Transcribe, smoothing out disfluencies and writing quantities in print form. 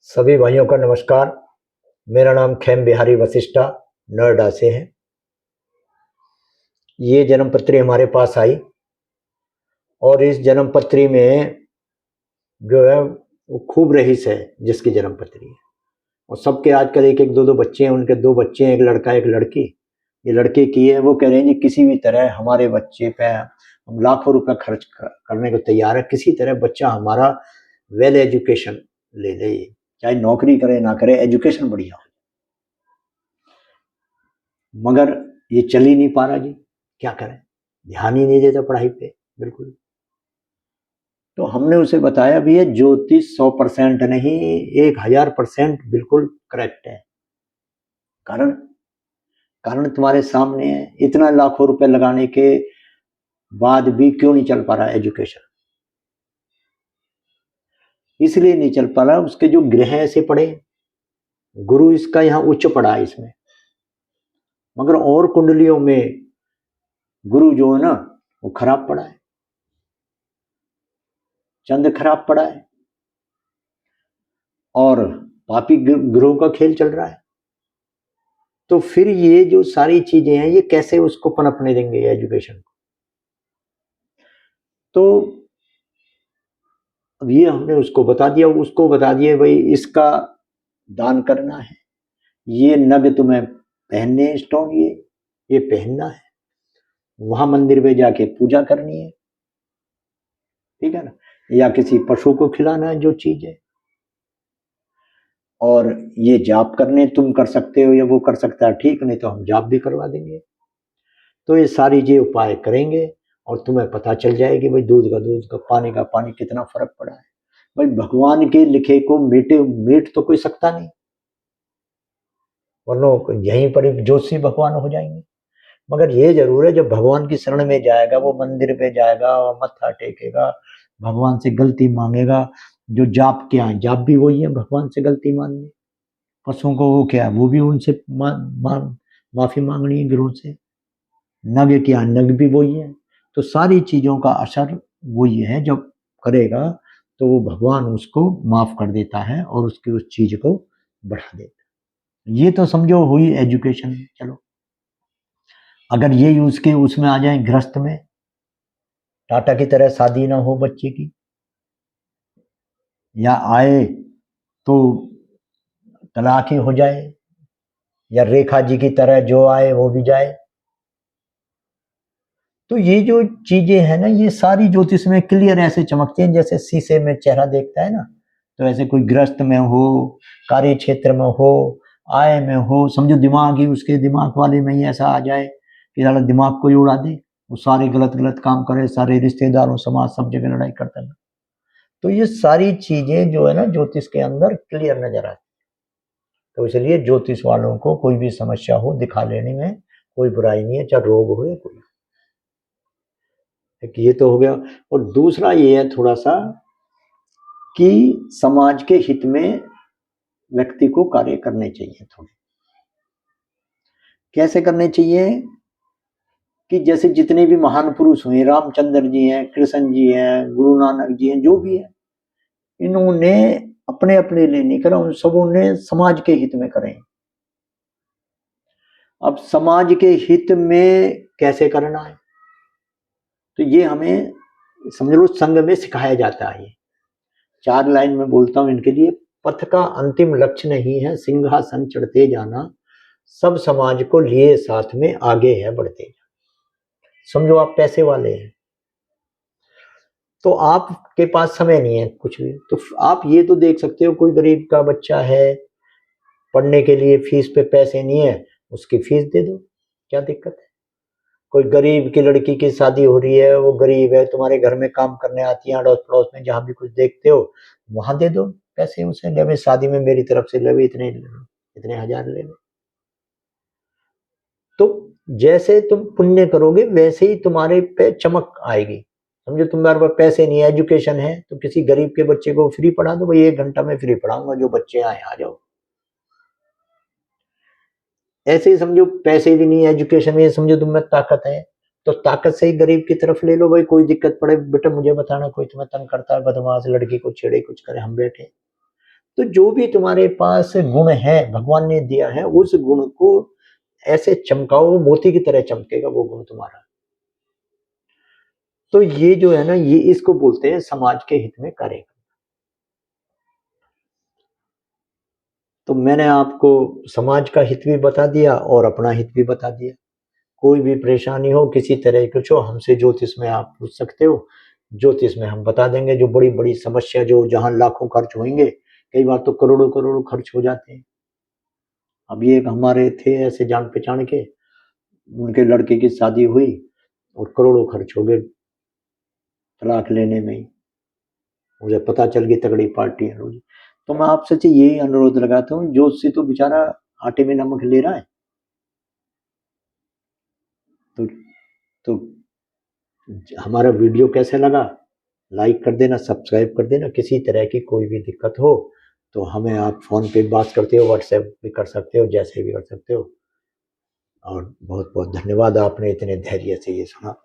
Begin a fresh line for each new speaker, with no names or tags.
सभी भाइयों का नमस्कार। मेरा नाम खेम बिहारी वशिष्ठा नोएडा से है। ये जन्म पत्री हमारे पास आई और इस जन्म पत्री में जो है वो खूब रईस है जिसकी जन्म पत्री है। और सबके आजकल एक एक दो दो बच्चे हैं, उनके दो बच्चे हैं, एक लड़का एक लड़की। ये लड़के की है, वो कह रहे हैं जी किसी भी तरह हमारे बच्चे पे हम लाखों रुपए खर्च करने को तैयार है, किसी तरह बच्चा हमारा वेल एजुकेशन ले ले, चाहे नौकरी करे ना करे, एजुकेशन बढ़िया हो। मगर ये चल ही नहीं पा रहा जी, क्या करें, ध्यान ही नहीं देता पढ़ाई पे बिल्कुल। तो हमने उसे बताया भी है ज्योतिष 100% नहीं, 1000% बिल्कुल करेक्ट है। कारण कारण तुम्हारे सामने है। इतना लाखों रुपए लगाने के बाद भी क्यों नहीं चल पा रहा एजुकेशन? इसलिए नहीं चल पा रहा, उसके जो ग्रह ऐसे पड़े, गुरु इसका यहाँ उच्च पड़ा है इसमें, मगर और कुंडलियों में गुरु जो है ना वो खराब पड़ा है, चंद्र खराब पड़ा है और पापी ग्रहों का खेल चल रहा है। तो फिर ये जो सारी चीजें हैं ये कैसे उसको पनपने देंगे एजुकेशन को? तो अब ये हमने उसको बता दिया भाई इसका दान करना है, ये नग तुम्हें पहनने स्टोन, ये पहनना है, वहां मंदिर में जाके पूजा करनी है, ठीक है ना, या किसी पशु को खिलाना है जो चीज है, और ये जाप करने तुम कर सकते हो या वो कर सकता है, ठीक, नहीं तो हम जाप भी करवा देंगे। तो ये सारी ये उपाय करेंगे और तुम्हें पता चल जाएगी भाई दूध का पानी का पानी कितना फर्क पड़ा है। भाई भगवान के लिखे को मीट तो कोई सकता नहीं, वरना यहीं पर ज्योतिषी भगवान हो जाएंगे। मगर ये जरूर है जब भगवान की शरण में जाएगा, वो मंदिर पे जाएगा और मत्था टेकेगा, भगवान से गलती मांगेगा। जो जाप क्या है, जाप भी वही है भगवान से गलती मांगनी। पशुओं को वो क्या है, वो भी उनसे माफी मांगनी है गुरु से। नग क्या, नग भी वही है। तो सारी चीजों का असर वही है, जब करेगा तो वो भगवान उसको माफ कर देता है और उसकी उस चीज को बढ़ा देता है। ये तो समझो हुई एजुकेशन। चलो अगर ये यूज के उसमें आ जाए गृहस्थ में, टाटा की तरह शादी ना हो बच्चे की, या आए तो तलाक ही हो जाए, या रेखा जी की तरह जो आए वो भी जाए, तो ये जो चीजें हैं ना ये सारी ज्योतिष में क्लियर ऐसे चमकती हैं जैसे शीशे में चेहरा देखता है ना। तो ऐसे कोई ग्रस्त में हो, कार्य क्षेत्र में हो, आय में हो, समझो दिमाग ही उसके दिमाग वाले में ही ऐसा आ जाए कि साला दिमाग को ही उड़ा दे, वो सारे गलत गलत काम करे, सारे रिश्तेदारों समाज सब जगह लड़ाई करता है। तो ये सारी चीजें जो है ना ज्योतिष के अंदर क्लियर नजर आती। तो इसलिए ज्योतिष वालों को कोई भी समस्या हो दिखा लेने में कोई बुराई नहीं है, चाहे रोग हो या कोई। ये तो हो गया। और दूसरा ये है थोड़ा सा कि समाज के हित में व्यक्ति को कार्य करने चाहिए। थोड़े कैसे करने चाहिए कि जैसे जितने भी महान पुरुष हुए, रामचंद्र जी हैं, कृष्ण जी हैं, गुरु नानक जी हैं, जो भी है, इन्होंने अपने अपने लिए नहीं करा, उन सबों ने समाज के हित में करें। अब समाज के हित में कैसे करना है तो ये हमें समझ लो संघ में सिखाया जाता है। 4 लाइन में बोलता हूं इनके लिए। पथ का अंतिम लक्ष्य नहीं है सिंहासन चढ़ते जाना, सब समाज को लिए साथ में आगे है बढ़ते जाना। समझो आप पैसे वाले हैं तो आपके पास समय नहीं है कुछ भी, तो आप ये तो देख सकते हो कोई गरीब का बच्चा है, पढ़ने के लिए फीस पे पैसे नहीं है, उसकी फीस दे दो, क्या दिक्कत है। कोई गरीब की लड़की की शादी हो रही है, वो गरीब है, तुम्हारे घर में काम करने आती है, अड़ोस पड़ोस में जहां भी कुछ देखते हो वहां दे दो पैसे उसे, ले भाई शादी में मेरी तरफ से ले, इतने इतने हजार ले लो। तो जैसे तुम पुण्य करोगे वैसे ही तुम्हारे पे चमक आएगी। समझो तुम्हारे पास पैसे नहीं है, एजुकेशन है, तो किसी गरीब के बच्चे को फ्री पढ़ा दो, भाई 1 घंटा में फ्री पढ़ाऊंगा, जो बच्चे आए आ जाओ। ऐसे ही समझो पैसे भी नहीं है, एजुकेशन में समझो तुम में ताकत है, तो ताकत से ही गरीब की तरफ ले लो। भाई कोई दिक्कत पड़े बेटा मुझे बताना, कोई तुम्हें तंग करता है, बदमाश लड़की को छेड़े कुछ करे, हम बैठे। तो जो भी तुम्हारे पास गुण है भगवान ने दिया है, उस गुण को ऐसे चमकाओ, मोती की तरह चमकेगा वो गुण तुम्हारा। तो ये जो है ना, ये इसको बोलते हैं समाज के हित में कार्य। तो मैंने आपको समाज का हित भी बता दिया और अपना हित भी बता दिया। कोई भी परेशानी हो, किसी तरह कुछ हो, हमसे ज्योतिष में आप पूछ सकते हो। ज्योतिष में हम बता देंगे जो बड़ी बड़ी समस्या, जो जहां लाखों खर्च होंगे, कई बार तो करोड़ों करोड़ों खर्च हो जाते हैं। अभी एक हमारे थे ऐसे जान पहचान के, उनके लड़के की शादी हुई और करोड़ों खर्च हो गए तलाक लेने में ही। मुझे पता चल गई तगड़ी पार्टी है रोज। तो मैं आपसे यही अनुरोध लगाता हूँ, ज्योतिषी तो बेचारा आटे में नमक ले रहा है। तो तो हमारा वीडियो कैसे लगा, लाइक कर देना, सब्सक्राइब कर देना। किसी तरह की कोई भी दिक्कत हो तो हमें आप फोन पे बात करते हो, व्हाट्सएप भी कर सकते हो, जैसे भी कर सकते हो। और बहुत बहुत धन्यवाद, आपने इतने धैर्य से ये सुना।